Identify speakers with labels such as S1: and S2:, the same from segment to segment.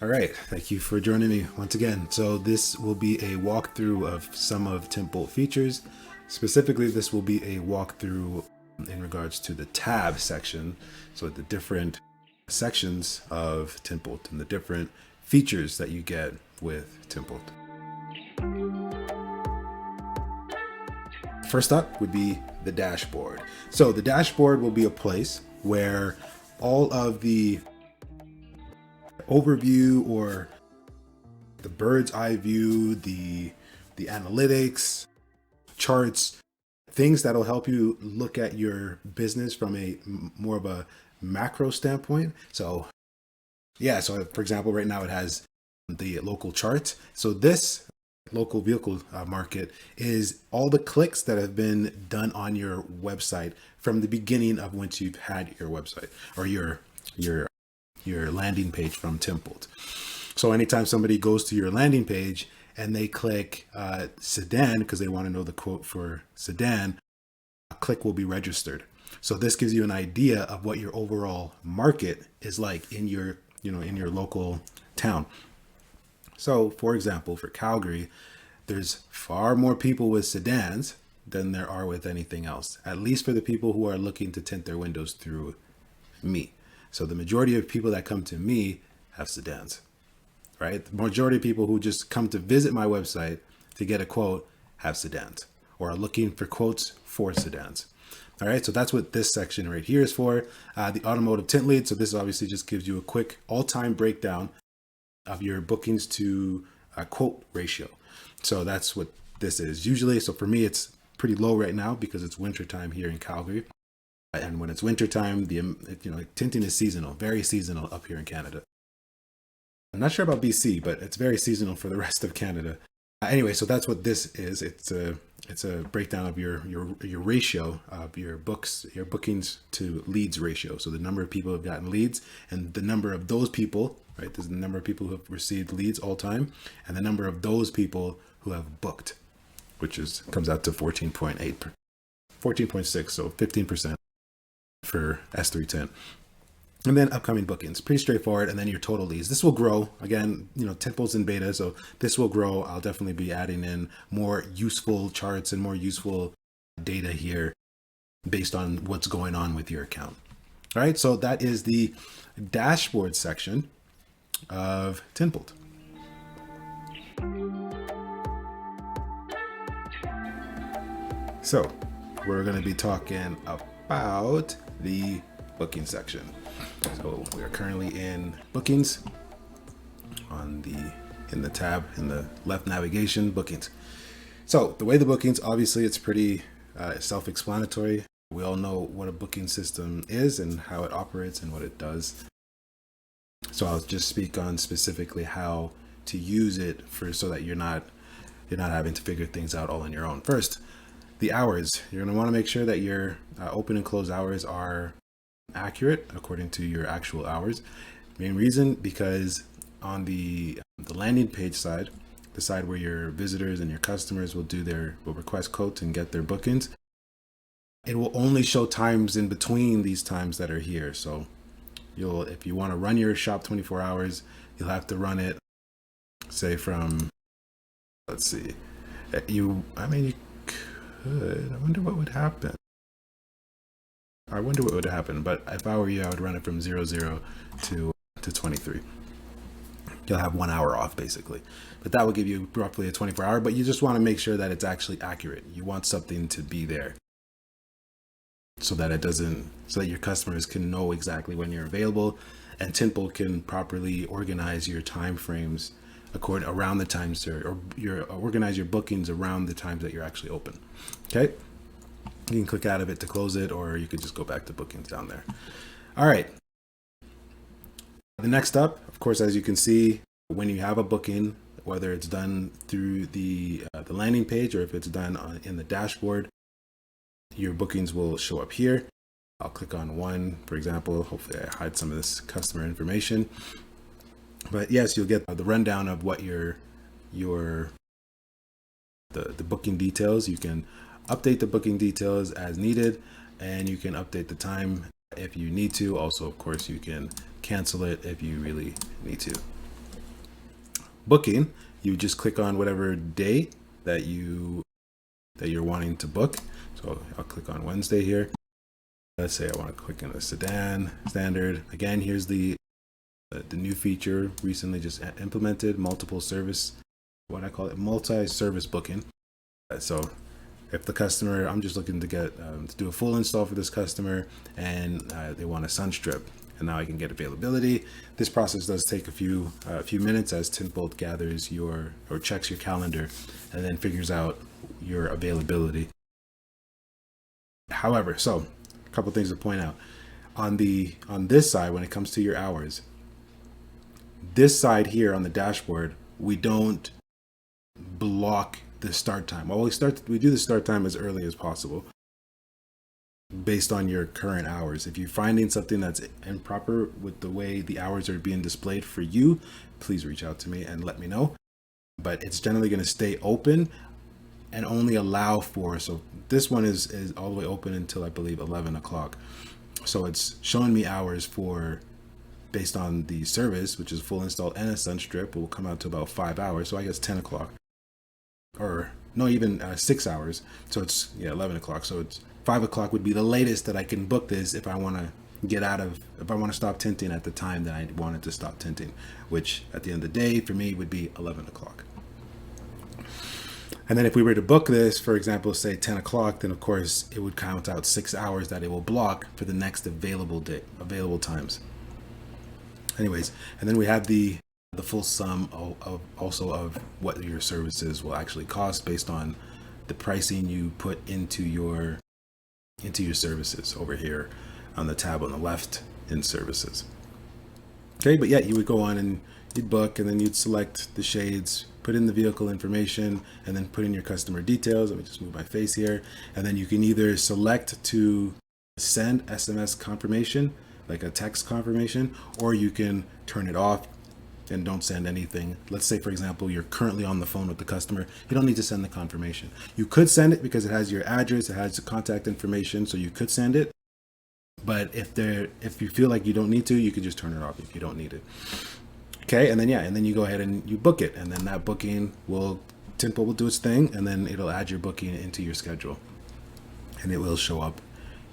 S1: All right, thank you for joining me once again. So this will be a walkthrough of some of Tint Bolt features. Specifically, this will be a walkthrough in regards to the tab section. So the different sections of Tint Bolt and the different features that you get with Tint Bolt. First up would be the dashboard. So the dashboard will be a place where all of the overview or the bird's eye view, the analytics, charts, things that'll help you look at your business from a more of a macro standpoint. So yeah, so for example, right now it has the local charts. So this local vehicle market is all the clicks that have been done on your website from the beginning of once you've had your website or your landing page from Tint Bolt. So anytime somebody goes to your landing page and they click sedan because they want to know the quote for sedan, a click will be registered. So this gives you an idea of what your overall market is like in your, in your local town. So for example, for Calgary, there's far more people with sedans than there are with anything else, at least for the people who are looking to tint their windows through me. So the majority of people that come to me have sedans, right? The majority of people who just come to visit my website to get a quote have sedans or are looking for quotes for sedans. All right, so that's what this section right here is for. The automotive tint lead. So this obviously just gives you a quick all-time breakdown of your bookings to quote ratio. So that's what this is usually. So for me, it's pretty low right now because it's winter time here in Calgary. And when it's wintertime, tinting is seasonal, very seasonal up here in Canada. I'm not sure about BC, but it's very seasonal for the rest of Canada. Anyway, so that's what this is. It's a breakdown of your ratio of your bookings to leads ratio. So the number of people who have gotten leads and the number of those people, right? There's the number of people who have received leads all time, and the number of those people who have booked, which comes out to 14.8, 14.6, so 15%. For S3 tint. And then upcoming bookings, pretty straightforward. And then your total leads. This will grow again, Tint Bolt's in beta, so this will grow. I'll definitely be adding in more useful charts and more useful data here based on what's going on with your account. All right, so that is the dashboard section of Tint Bolt. So we're going to be talking about the booking section. So we are currently in bookings in the tab in the left navigation, bookings. So the way the bookings, obviously it's pretty self-explanatory. We all know what a booking system is and how it operates and what it does. So I'll just speak on specifically how to use it so that you're not having to figure things out all on your own. First, the hours. You're going to want to make sure that your open and close hours are accurate according to your actual hours. Main reason, because on the landing page side, the side where your visitors and your customers will request quotes and get their bookings, it will only show times in between these times that are here. So if you want to run your shop 24 hours, you'll have to run it, say from, let's see, you could. I wonder what would happen. But if I were you, I would run it from 00 to 23. You'll have 1 hour off basically, but that will give you roughly a 24 hour, but you just want to make sure that it's actually accurate. You want something to be there so that your customers can know exactly when you're available, and Tint Bolt can properly organize your time frames around the times, or organize your bookings around the times that you're actually open. Okay, you can click out of it to close it, or you could just go back to bookings down there. All right, the next up, of course, as you can see, when you have a booking, whether it's done through the landing page or if it's done in the dashboard, your bookings will show up here. I'll click on one, for example. Hopefully I hide some of this customer information. But yes, you'll get the rundown of what the booking details. You can update the booking details as needed, and you can update the time if you need to. Also, of course, you can cancel it if you really need to. booking, you just click on whatever day that you're wanting to book. So I'll click on Wednesday here. Let's say I want to click on the sedan standard. Again, here's the new feature recently just implemented, multiple service, what I call it, multi-service booking. So if the customer, I'm just looking to get to do a full install for this customer, and they want a sun strip, and now I can get availability. This process does take a few minutes as Tint Bolt gathers or checks your calendar and then figures out your availability. However, so a couple things to point out on this side, when it comes to your hours, this side here on the dashboard, we don't block the start time. Well, we do the start time as early as possible based on your current hours. If you're finding something that's improper with the way the hours are being displayed for you, please reach out to me and let me know. But it's generally going to stay open and only allow for, so this one is all the way open until I believe 11 o'clock. So it's showing me hours for, based on the service, which is full install and a sun strip, it will come out to about 5 hours. So I guess 10 o'clock, or no, even 6 hours. So it's 11 o'clock. So it's 5 o'clock would be the latest that I can book this if I want to if I want to stop tinting at the time that I wanted to stop tinting, which at the end of the day for me would be 11 o'clock. And then if we were to book this, for example, say 10 o'clock, then of course it would count out 6 hours that it will block for the next available times. Anyways, and then we have the full sum of what your services will actually cost based on the pricing you put into your services over here on the tab on the left in services. Okay, but yeah, you would go on and you'd book, and then you'd select the shades, put in the vehicle information, and then put in your customer details. Let me just move my face here. And then you can either select to send SMS confirmation, like a text confirmation, or you can turn it off and don't send anything. Let's say, for example, you're currently on the phone with the customer. You don't need to send the confirmation. You could send it because it has your address, it has the contact information, so you could send it. But if you feel like you don't need to, you could just turn it off if you don't need it. Okay, and then you go ahead and you book it, and then that booking Tint Bolt will do its thing, and then it'll add your booking into your schedule, and it will show up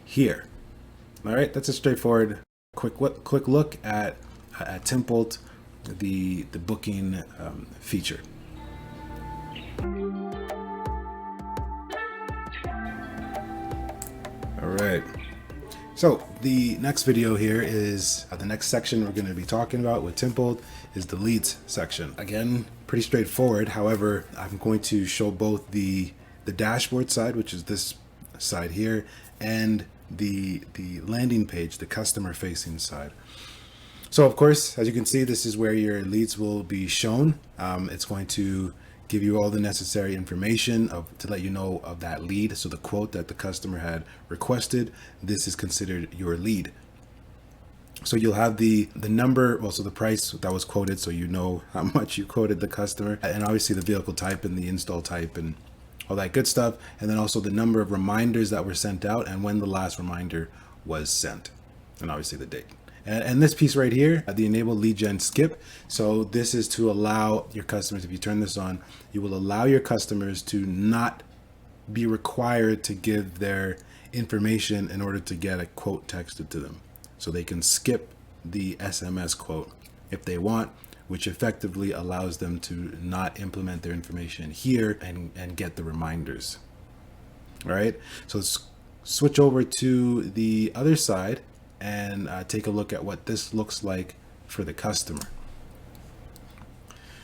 S1: here. All right, that's a straightforward, quick look at Tint Bolt, the booking feature. All right. So the next video here is the next section we're going to be talking about with Tint Bolt is the leads section. Again, pretty straightforward. However, I'm going to show both the dashboard side, which is this side here, and the landing page, the customer facing side. So of course, as you can see, this is where your leads will be shown. It's going to give you all the necessary information to let you know of that lead. So the quote that the customer had requested, this is considered your lead. So you'll have the number, also the price that was quoted, so you know how much you quoted the customer, and obviously the vehicle type and the install type and all that good stuff. And then also the number of reminders that were sent out and when the last reminder was sent, and obviously the date. And this piece right here, the enable lead gen skip. So this is to allow your customers, if you turn this on, you will allow your customers to not be required to give their information in order to get a quote texted to them. So they can skip the SMS quote if they want, which effectively allows them to not implement their information here and get the reminders. All right, so let's switch over to the other side and take a look at what this looks like for the customer.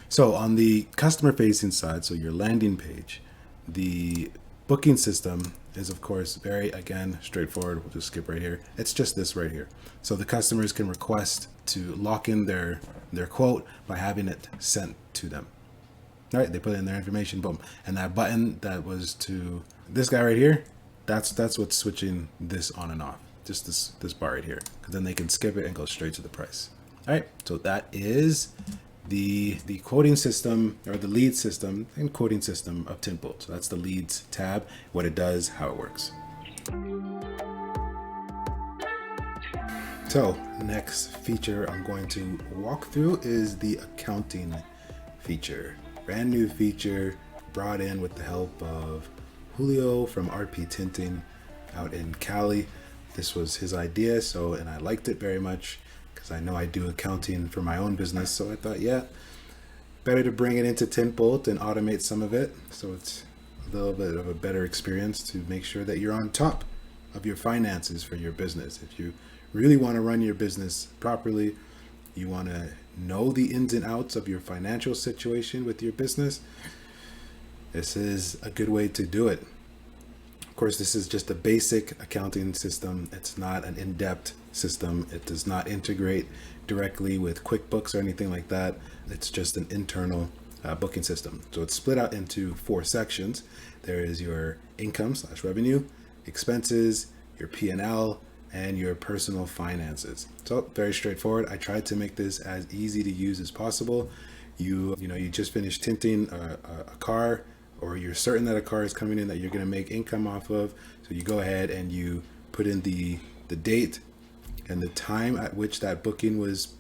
S1: So on the customer facing side, so your landing page, the booking system is of course very, again, straightforward. We'll just skip right here. It's just this right here. So the customers can request to lock in their quote by having it sent to them. All right, they put in their information, boom. And that button that was to this guy right here, that's what's switching this on and off. Just this bar right here, because then they can skip it and go straight to the price. All right, so that is the quoting system, or the lead system and quoting system of Tint Bolt. So that's the leads tab, what it does, how it works. So next feature I'm going to walk through is the accounting feature. Brand new feature brought in with the help of Julio from RP Tinting out in Cali. This was his idea, and I liked it very much because I know I do accounting for my own business. So I thought, yeah, better to bring it into Tint Bolt and automate some of it. So it's a little bit of a better experience to make sure that you're on top of your finances for your business. If you really want to run your business properly, you want to know the ins and outs of your financial situation with your business, this is a good way to do it. Of course, this is just a basic accounting system. It's not an in-depth system. It does not integrate directly with QuickBooks or anything like that. It's just an internal booking system. So it's split out into 4 sections. There is your income/revenue, expenses, your P&L, and your personal finances. So very straightforward. I tried to make this as easy to use as possible. You just finished tinting a car, or you're certain that a car is coming in that you're going to make income off of. So you go ahead and you put in the date and the time at which that booking was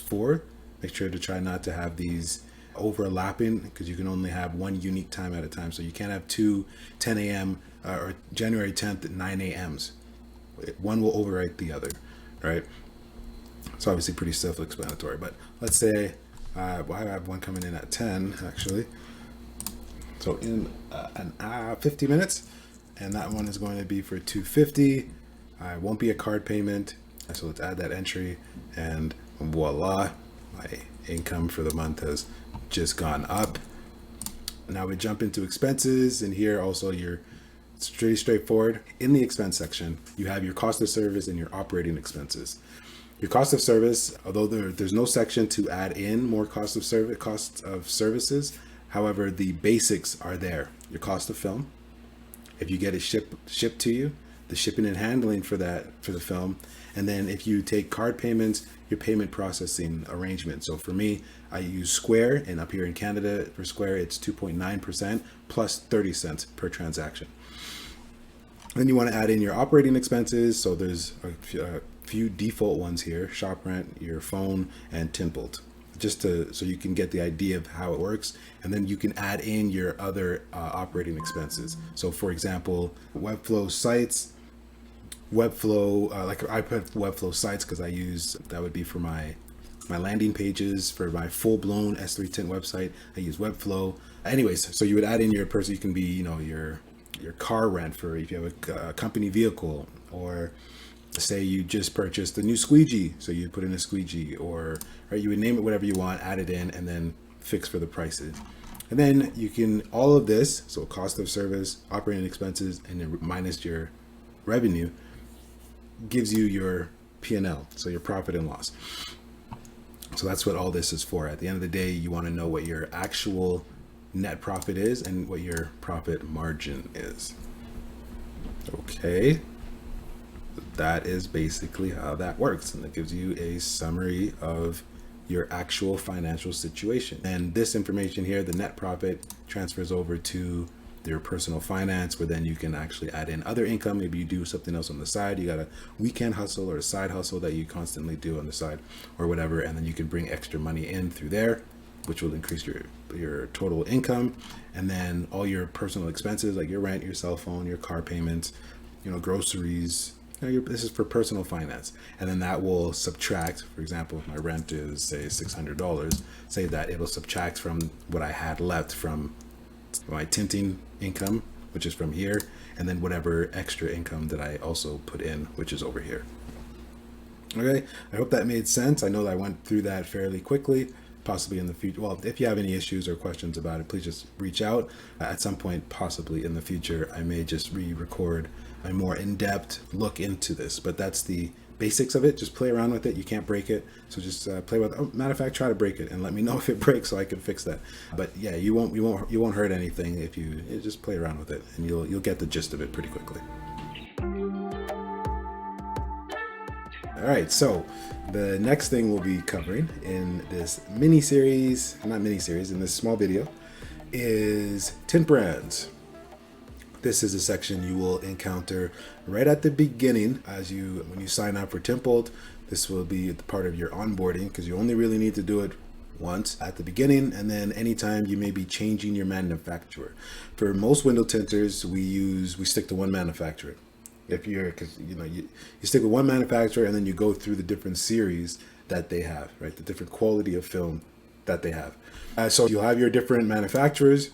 S1: for. Make sure to try not to have these overlapping, because you can only have one unique time at a time. So you can't have 10 a.m. Or January 10th at 9 a.m.s. One will overwrite the other, right? It's obviously pretty self-explanatory, but let's say I have one coming in at 10 actually. So in 50 minutes, and that one is going to be for $250. It won't be a card payment. So let's add that entry, and voila, my income for the month has just gone up. Now we jump into expenses, and here also it's pretty straightforward. In the expense section, you have your cost of service and your operating expenses. Your cost of service, although there's no section to add in more costs of services, however, the basics are there. Your cost of film, if you get it shipped to you, the shipping and handling for the film, and then if you take card payments, your payment processing arrangement. So for me, I use Square, and up here in Canada for Square, it's 2.9% plus 30 cents per transaction. Then you want to add in your operating expenses. So there's a few default ones here: shop rent, your phone, and Tint Bolt, so you can get the idea of how it works. And then you can add in your other operating expenses. So for example, Webflow sites, like I put Webflow sites because that would be for my landing pages. For my full-blown S3 Tint website, I use Webflow. Anyways, so you would add in your person. You can be, your car rent for if you have a company vehicle, or say you just purchased a new squeegee, so you put in a squeegee, or you would name it whatever you want, add it in, and then fix for the prices. And then you can, all of this, so cost of service, operating expenses, and then minus your revenue, gives you your P&L, so your profit and loss. So that's what all this is for. At the end of the day, you want to know what your actual net profit is and what your profit margin is. Okay, that is basically how that works, and it gives you a summary of your actual financial situation. And this information here, the net profit, transfers over to your personal finance, where then you can actually add in other income. Maybe you do something else on the side, you got a weekend hustle or a side hustle that you constantly do on the side or whatever, and then you can bring extra money in through there, which will increase your total income. And then all your personal expenses, like your rent, your cell phone, your car payments, groceries, this is for personal finance. And then that will subtract. For example, if my rent is say $600, say that it'll subtract from what I had left from my tinting income, which is from here, and then whatever extra income that I also put in, which is over here. Okay, I hope that made sense. I know that I went through that fairly quickly. Possibly in the future, well, if you have any issues or questions about it, please just reach out. At some point, possibly in the future, I may just re-record a more in-depth look into this, but that's the basics of it. Just play around with it. You can't break it, so just play with it. Oh, matter of fact, try to break it and let me know if it breaks so I can fix that. But yeah, you won't hurt anything if you just play around with it, and you'll get the gist of it pretty quickly. All right, so the next thing we'll be covering in this in this small video, is tint brands. This is a section you will encounter right at the beginning when you sign up for Tint Bolt. This will be part of your onboarding, because you only really need to do it once at the beginning, and then anytime you may be changing your manufacturer. For most window tinters, we stick to one manufacturer. If you're, because you stick with one manufacturer, and then you go through the different series that they have, right? The different quality of film that they have. So you'll have your different manufacturers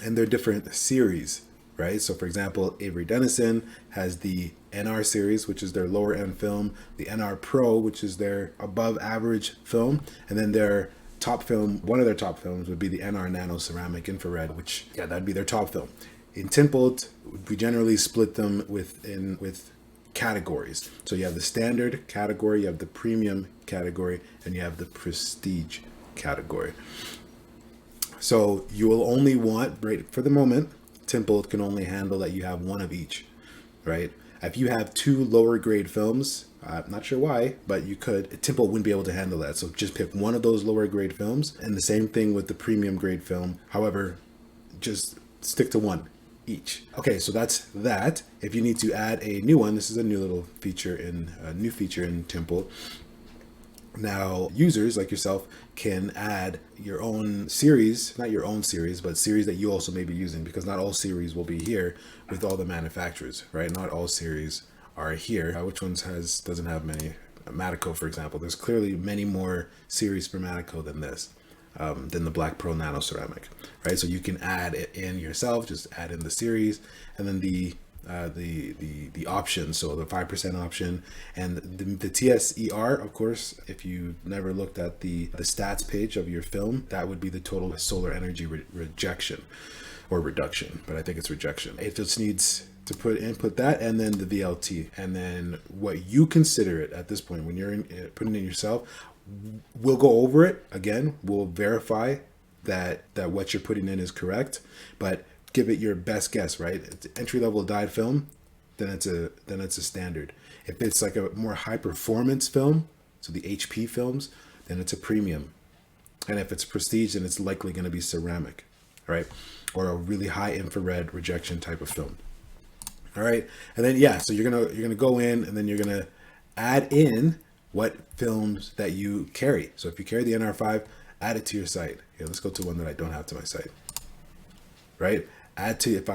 S1: and their different series, right? So for example, Avery Dennison has the NR series, which is their lower end film, the NR Pro, which is their above average film, and then their top film, one of their top films would be the NR Nano Ceramic Infrared, which, yeah, that'd be their top film. In Tint Bolt, we generally split them with categories. So you have the standard category, you have the premium category, and you have the prestige category. So you will only want, right, for the moment, Tint Bolt can only handle that you have one of each, right? If you have two lower grade films, I'm not sure why, but you could, Tint Bolt wouldn't be able to handle that. So just pick one of those lower grade films, and the same thing with the premium grade film. However, just stick to one each. Okay, so that's that. If you need to add a new one, this is a new feature in Tint Bolt. Now, users like yourself can add your own series, not your own series, but series that you also may be using, because not all series will be here with all the manufacturers, right? Not all series are here. Which ones doesn't have many? Matico, for example. There's clearly many more series for Matico than this, than the Black Pearl Nano Ceramic, right? So you can add it in yourself, just add in the series, and then the options, so the 5% option, and the TSER, of course. If you've never looked at the stats page of your film, that would be the total solar energy rejection or reduction, but I think it's rejection. It just needs to put that, and then the VLT, and then what you consider it at this point when you're putting it in yourself. We'll go over it again. We'll verify that what you're putting in is correct, but give it your best guess, right? It's entry level dyed film, then it's a standard. If it's like a more high performance film, so the HP films, then it's a premium. And if it's prestige, then it's likely going to be ceramic, right? Or a really high infrared rejection type of film. All right, and then so you're gonna go in, and then you're gonna add in what films that you carry. So if you carry the NR5, add it to your site. Here, let's go to one that I don't have to my site. Right? Add to, if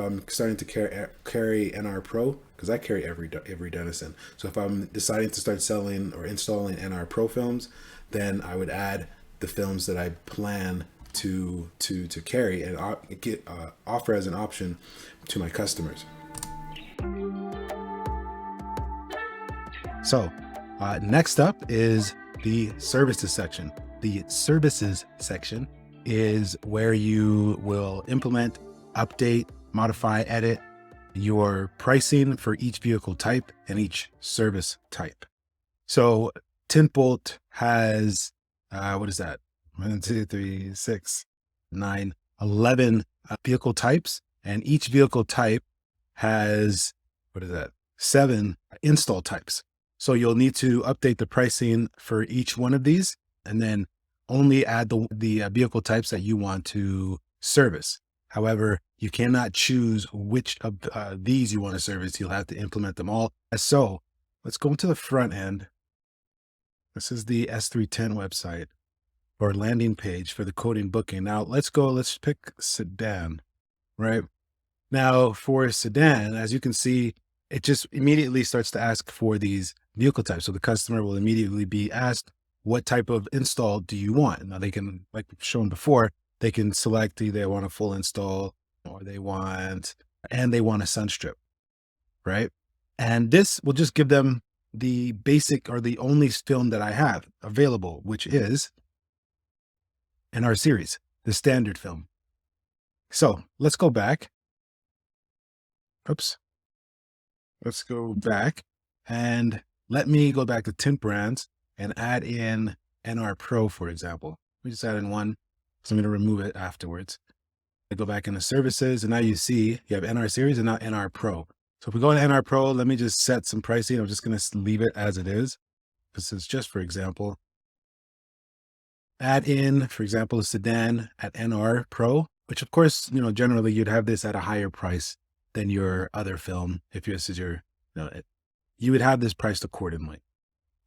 S1: I'm starting to carry NR Pro, because I carry every Dennison. So if I'm deciding to start selling or installing NR Pro films, then I would add the films that I plan to carry and offer as an option to my customers. So next up is the services section. The services section is where you will implement, update, modify, edit your pricing for each vehicle type and each service type. So Tint Bolt has, what is that? 1, 2, 3, 6, 9, 11 vehicle types, and each vehicle type has, 7 install types. So you'll need to update the pricing for each one of these, and then only add the vehicle types that you want to service. However, you cannot choose which of these you want to service. You'll have to implement them all. So let's go into the front end. This is the S310 website or landing page for the quoting booking. Now let's pick sedan, right? Now for sedan, as you can see, it just immediately starts to ask for these vehicle types. So the customer will immediately be asked, what type of install do you want? Now they can, like shown before, they can select either they want a full install or they want a sunstrip, right? And this will just give them the basic or the only film that I have available, which is in our series, the standard film. So let's go back. Oops. Let's go back and let me go back to Tint Brands and add in NR Pro, for example. We just add in one, so I'm going to remove it afterwards. I go back into services, and now you see you have NR series and now NR Pro. So if we go to NR Pro, let me just set some pricing. I'm just going to leave it as it is. This is just for example. Add in, for example, a sedan at NR Pro, which of course, generally you'd have this at a higher price than your other film. If this is your, you would have this priced accordingly.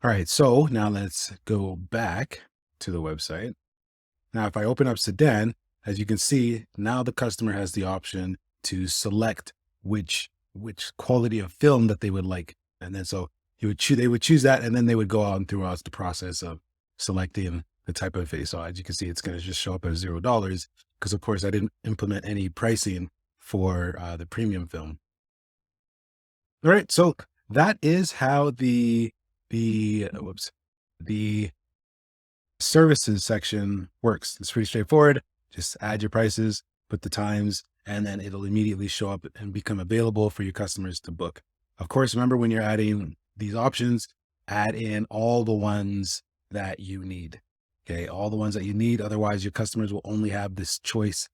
S1: All right, so now let's go back to the website. Now, if I open up Sedan, as you can see, now the customer has the option to select which quality of film that they would like. And then so they would choose that, and then they would go on throughout the process of selecting the type of face. So as you can see, it's going to just show up as $0 because of course I didn't implement any pricing for the premium film. All right, so that is how the services section works. It's pretty straightforward. Just add your prices, put the times, and then it'll immediately show up and become available for your customers to book. Of course, remember when you're adding these options, add in all the ones that you need. Okay, all the ones that you need. Otherwise, your customers will only have this choice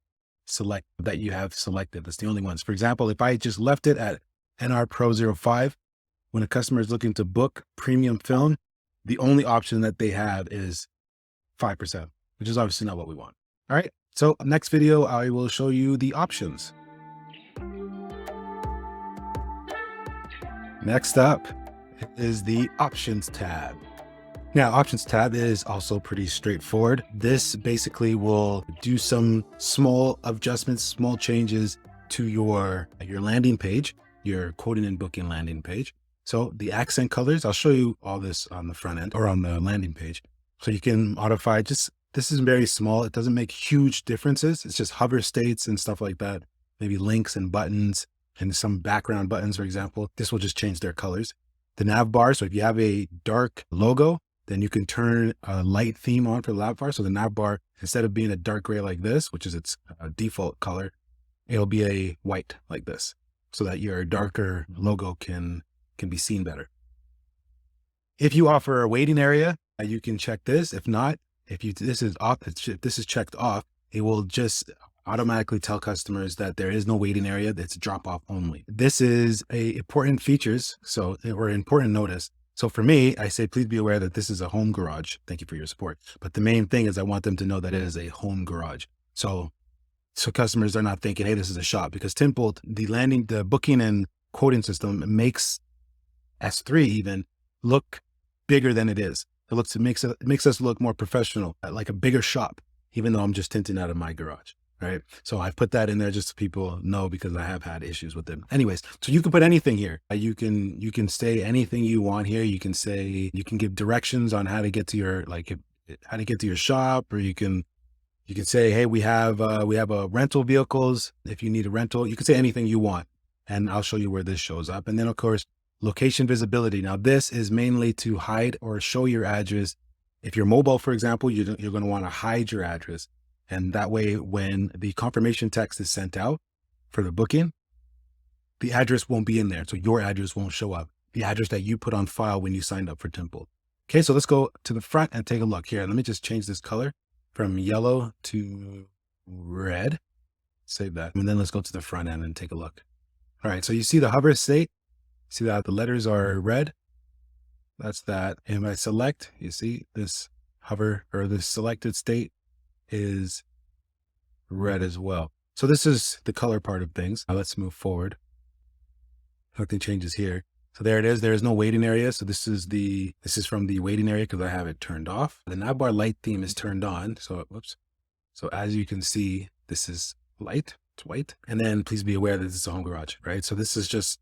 S1: select that you have selected. That's the only ones. For example, if I just left it at NR Pro 05, when a customer is looking to book premium film, the only option that they have is 5%, which is obviously not what we want. All right. So next video, I will show you the options. Next up is the options tab. Now, options tab is also pretty straightforward. This basically will do some small adjustments, small changes to your landing page, your quoting and booking landing page. So the accent colors, I'll show you all this on the front end or on the landing page. So you can modify this is very small. It doesn't make huge differences. It's just hover states and stuff like that. Maybe links and buttons and some background buttons, for example. This will just change their colors. The nav bar. So if you have a dark logo, then you can turn a light theme on for the nav bar. So the nav bar, instead of being a dark gray like this, which is its default color, it'll be a white like this so that your darker logo can be seen better. If you offer a waiting area, you can check this. If not, if this is checked off, it will just automatically tell customers that there is no waiting area. That's drop off only. This is a important features. So, or important notice. So for me, I say, please be aware that this is a home garage. Thank you for your support. But the main thing is I want them to know that it is a home garage. So customers are not thinking, hey, this is a shop, because Tint Bolt, the booking and quoting system makes S3 even look bigger than it is. It makes us look more professional, like a bigger shop, even though I'm just tinting out of my garage, right? So I've put that in there just so people know, because I have had issues with them. Anyways, so you can put anything here. You can say anything you want here. You can give directions on how to get to your shop, or you can say, hey, we have a rental vehicles. If you need a rental, you can say anything you want, and I'll show you where this shows up. And then of course, location visibility. Now this is mainly to hide or show your address. If you're mobile, for example, you're going to want to hide your address. And that way, when the confirmation text is sent out for the booking, the address won't be in there. So your address won't show up. The address that you put on file when you signed up for Tint Bolt. Okay, so let's go to the front and take a look here. Let me just change this color from yellow to red. Save that. And then let's go to the front end and take a look. All right, so you see the hover state. See that the letters are red. That's that. And when I select, you see this hover, or this selected state is red as well. So this is the color part of things. Now let's move forward. Nothing changes here. So there it is. There is no waiting area. So this is from the waiting area because I have it turned off. The navbar light theme is turned on. So whoops. So as you can see, this is light. It's white. And then please be aware that this is a home garage, right? So this is just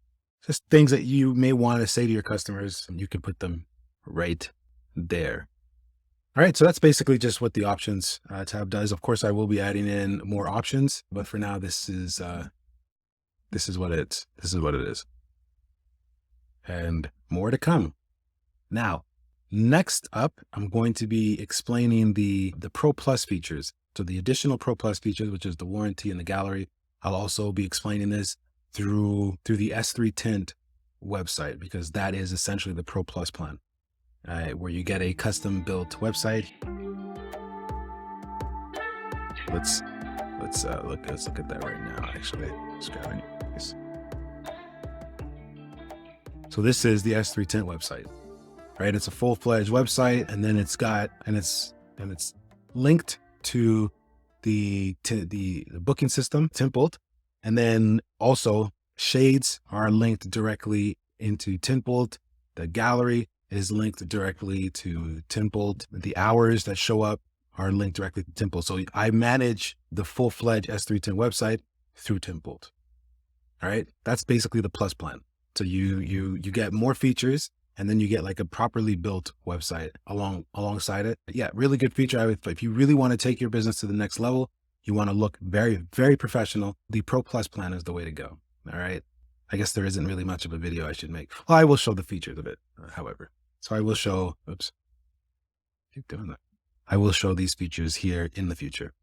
S1: things that you may want to say to your customers, and you can put them right there. All right, so that's basically just what the options tab does. Of course, I will be adding in more options, but for now, this is what it is, and more to come. Now, next up, I'm going to be explaining the Pro Plus features. So the additional Pro Plus features, which is the warranty and the gallery. I'll also be explaining this through the S3 Tint website, because that is essentially the Pro Plus plan, where you get a custom built website. Let's look at that right now. Actually, just grabbing this. So this is the S3 Tint website, right? It's a full-fledged website, and then it's linked to the booking system, Tint Bolt. And then also shades are linked directly into Tint Bolt, the gallery, is linked directly to Tint Bolt. The hours that show up are linked directly to Tint Bolt. So I manage the full-fledged S3 Tint website through Tint Bolt. All right. That's basically the plus plan. So you get more features, and then you get like a properly built website alongside it. Yeah, really good feature. If you really want to take your business to the next level, you want to look very, very professional, the Pro Plus plan is the way to go. All right. I guess there isn't really much of a video I should make. Well, I will show the features of it, however. So I will show, oops, keep doing that. I will show these features here in the future.